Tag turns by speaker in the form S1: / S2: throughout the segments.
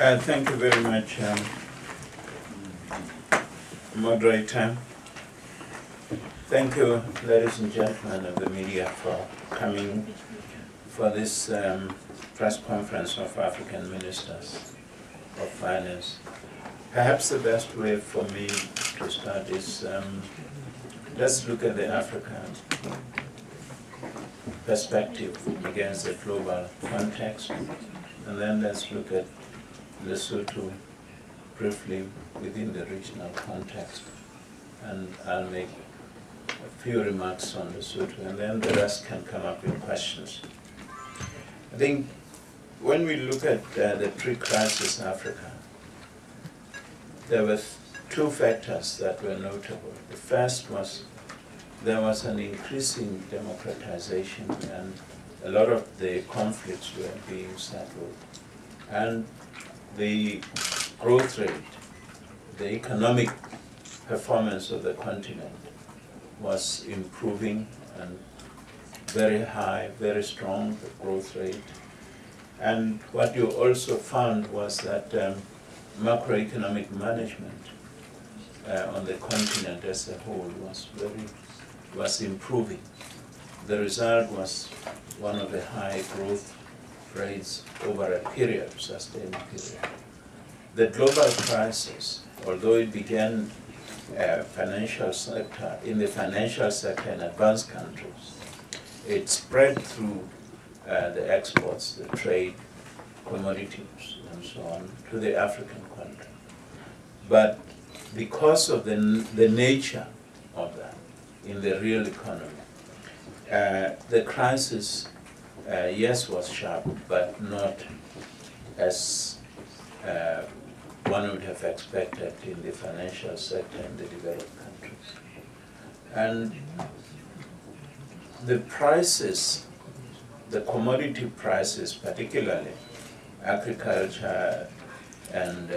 S1: Thank you very much, moderator. Thank you, ladies and gentlemen of the media, for coming for this press conference of African Ministers of Finance. Perhaps the best way for me to start is let's look at the African perspective against the global context, and then let's look at Lesotho briefly within the regional context, and I'll make a few remarks on Lesotho, and then the rest can come up with questions. I think when we look at the pre-crisis Africa, there were two factors that were notable. The first was there was an increasing democratization, and a lot of the conflicts were being settled. And the growth rate, the economic performance of the continent was improving, and very high, very strong, the growth rate. And what you also found was that macroeconomic management on the continent as a whole was improving. The result was one of the high growth rates over a period, sustained period. The global crisis, although it began in the financial sector in advanced countries, it spread through the exports, the trade, commodities, and so on, to the African continent. But because of the nature of that in the real economy, the crisis, yes, was sharp, but not as one would have expected in the financial sector in the developed countries. And the prices, the commodity prices, particularly agriculture and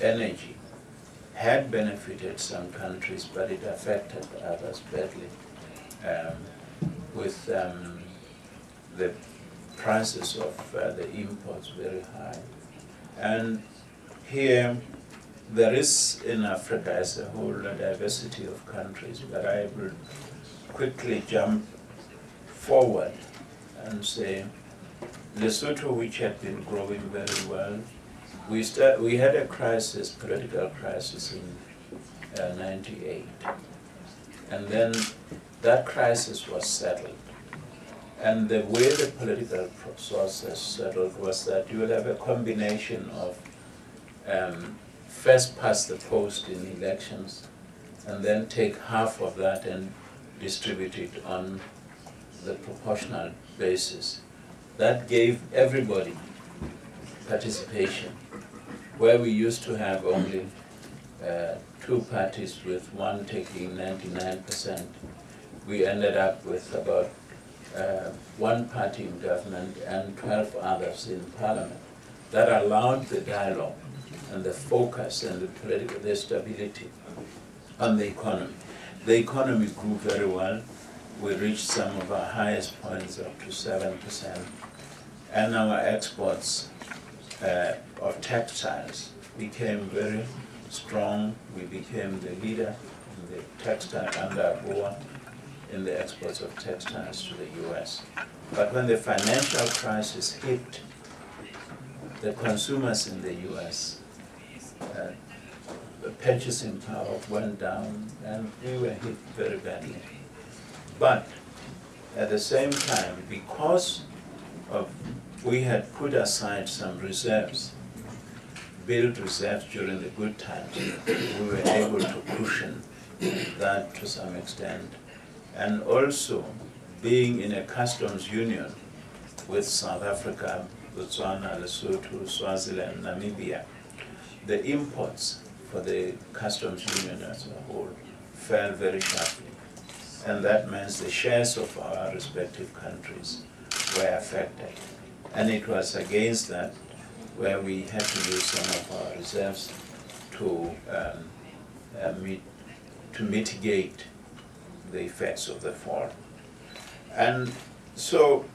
S1: energy, had benefited some countries, but it affected others badly, with the prices of the imports very high. And here, there is in Africa as a whole a diversity of countries, but I will quickly jump forward and say Lesotho, which had been growing very well, we had a crisis, political crisis in '98, and then that crisis was settled. And the way the political process settled was that you will have a combination of first past the post in elections, and then take half of that and distribute it on the proportional basis. That gave everybody participation. Where we used to have only two parties with one taking 99%, we ended up with about one party in government and 12 others in parliament. That allowed the dialogue and the focus and the political stability on the economy. The economy grew very well. We reached some of our highest points, up to 7%. And our exports of textiles became very strong. We became the leader in the textile under AGOA in the exports of textiles to the US. But when the financial crisis hit, the consumers in the US, the purchasing power went down, and we were hit very badly. But at the same time, because we had put aside some reserves, build reserves during the good times, we were able to cushion that to some extent. And also, being in a customs union with South Africa, Botswana, Lesotho, Swaziland, Namibia, the imports for the customs union as a whole fell very sharply. And that means the shares of our respective countries were affected. And it was against that where we had to use some of our reserves to mitigate the effects of the fall. And so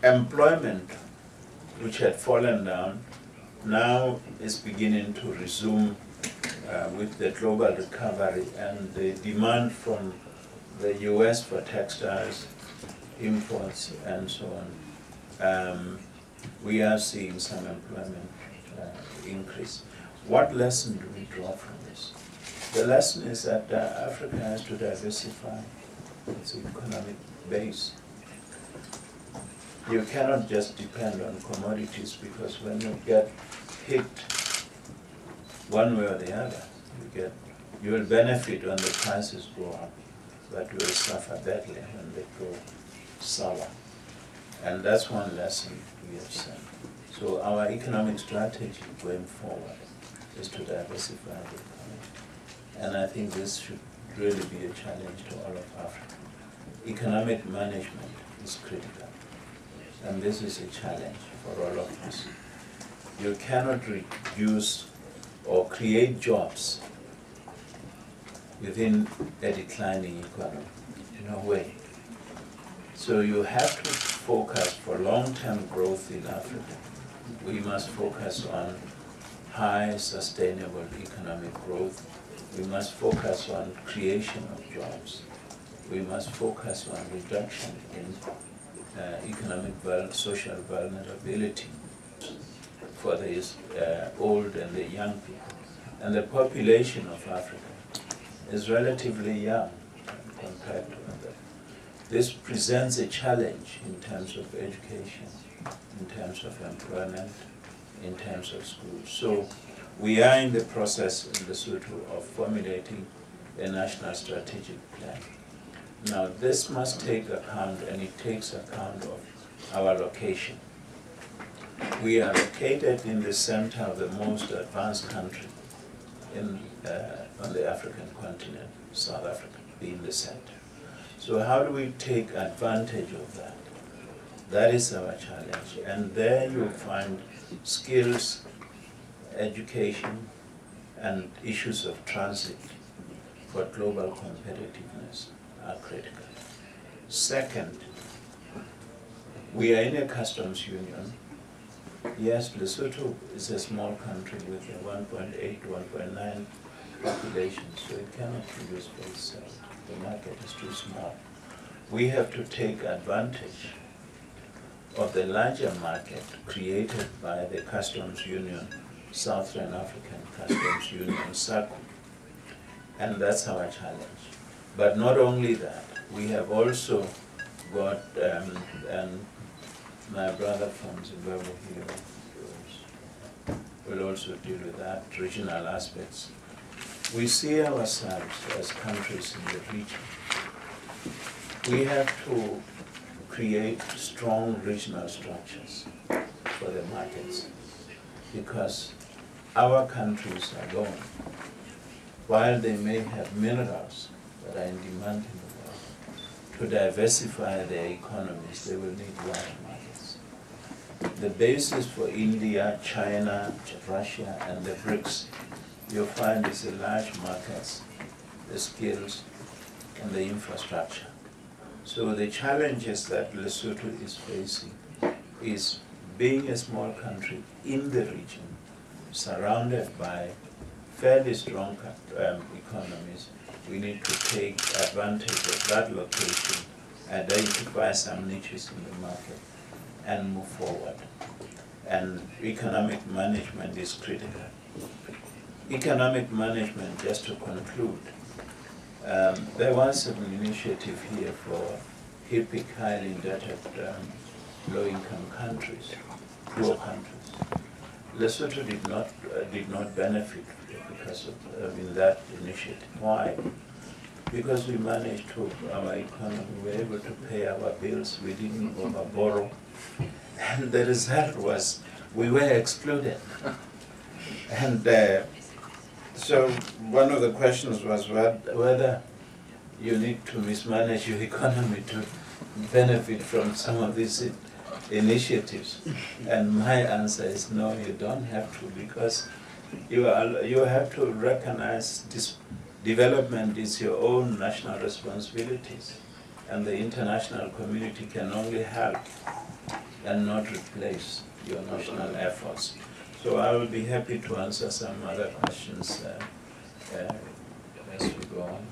S1: employment, which had fallen down, now is beginning to resume with the global recovery and the demand from the US for textiles, imports, and so on. We are seeing some employment increase. What lesson do we draw from this? The lesson is that Africa has to diversify its economic base. You cannot just depend on commodities, because when you get hit one way or the other, you will benefit when the prices go up, but you will suffer badly when they go sour. And that's one lesson we have seen. So our economic strategy going forward is to diversify the economy. And I think this should really be a challenge to all of Africa. Economic management is critical. And this is a challenge for all of us. You cannot reduce or create jobs within a declining economy. No way. So you have to focus for long-term growth in Africa. We must focus on high sustainable economic growth. We must focus on creation of jobs. We must focus on reduction in economic social vulnerability for the old and the young people. And the population of Africa is relatively young compared to others. This presents a challenge in terms of education, in terms of employment, in terms of schools. So we are in the process in Lesotho of formulating a national strategic plan. Now this must take account, and it takes account of our location. We are located in the center of the most advanced country on the African continent, South Africa being the center. So how do we take advantage of that? That is our challenge. And there you'll find skills, education, and issues of transit for global competitiveness are critical. Second, we are in a customs union. Yes, Lesotho is a small country with a 1.8, 1.9 population, so it cannot produce for itself. The market is too small. We have to take advantage of the larger market created by the customs union, Southern African Customs Union, SACU. And that's our challenge. But not only that, we have also got, and my brother from Zimbabwe here will also deal with that, regional aspects. We see ourselves as countries in the region. We have to create strong regional structures for the markets, because our countries alone, while they may have minerals that are in demand in the world, to diversify their economies, they will need large markets. The basis for India, China, Russia, and the BRICS, you'll find is the large markets, the skills, and the infrastructure. So the challenges that Lesotho is facing is being a small country in the region, surrounded by fairly strong economies. We need to take advantage of that location, identify some niches in the market, and move forward. And economic management is critical. Economic management, just to conclude, there was an initiative here for HIPIC, highly indebted low-income countries, poor countries. Lesotho did not benefit because of that initiative. Why? Because we managed to, our economy, we were able to pay our bills, we didn't over-borrow, and the result was we were excluded. And so one of the questions was whether you need to mismanage your economy to benefit from some of these initiatives. And my answer is no, you don't have to, because you have to recognize this development is your own national responsibilities, and the international community can only help and not replace your national efforts. So I will be happy to answer some other questions as we go on.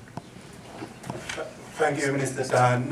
S2: Thank you, Minister Thahane.